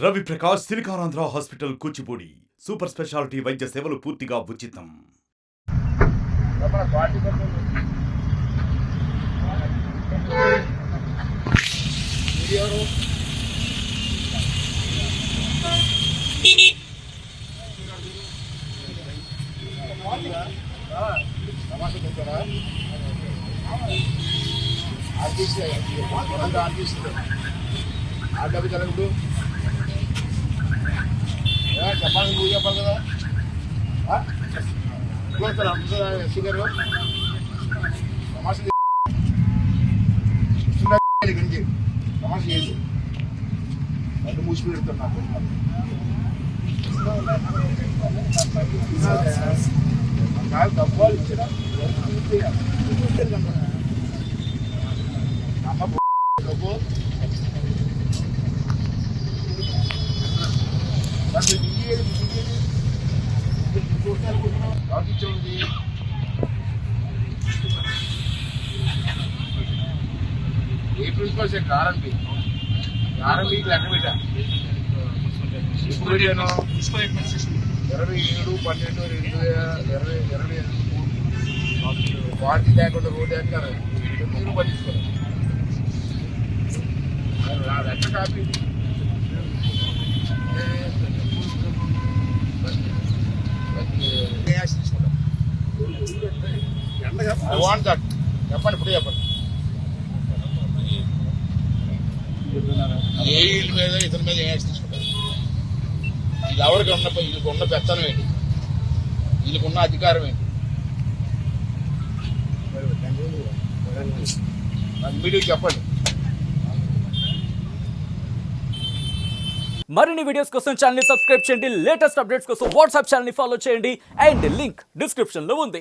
Ravi Prakash Siliconandhra hospital Kuchipudi super speciality వైద్య సేవలు పూర్తిగా ఉచితం. చెప్పాలి నువ్వు చెప్పాలి కదా షుగర్ సమస్య సమస్య చేయదు అటు మూసి పెడుతున్నా డబ్బాలు ఇచ్చిన డబ్బు ఏ ప్రిన్సిపల్ సార్ ఆర్ఎంపీ లెక్క పెట్టా ఇప్పుడు పెట్టాను 27/12/2025 పార్టీ లేకుండా రోడ్డు ఎక్కారు మీరు పట్టించుకోరు లెక్క కాపీ చెప్పండి ఇప్పుడు చెప్పండి ఏ ఇల్లు మీద ఇతని మీద ఏం తీసుకుంటారు ఇది ఎవరికి ఉన్న వీళ్ళకి ఉన్న పెత్తనం ఏంటి వీళ్ళకి ఉన్న అధికారం ఏంటి మీడియాకి చెప్పండి. మరిన్ని వీడియోస్ కోసం ఛానల్ ని సబ్స్క్రైబ్ చేయండి. లేటెస్ట్ అప్డేట్స్ కోసం వాట్సాప్ ఛానల్ ని ఫాలో చేయండి అండ్ లింక్ డిస్క్రిప్షన్ లో ఉంది.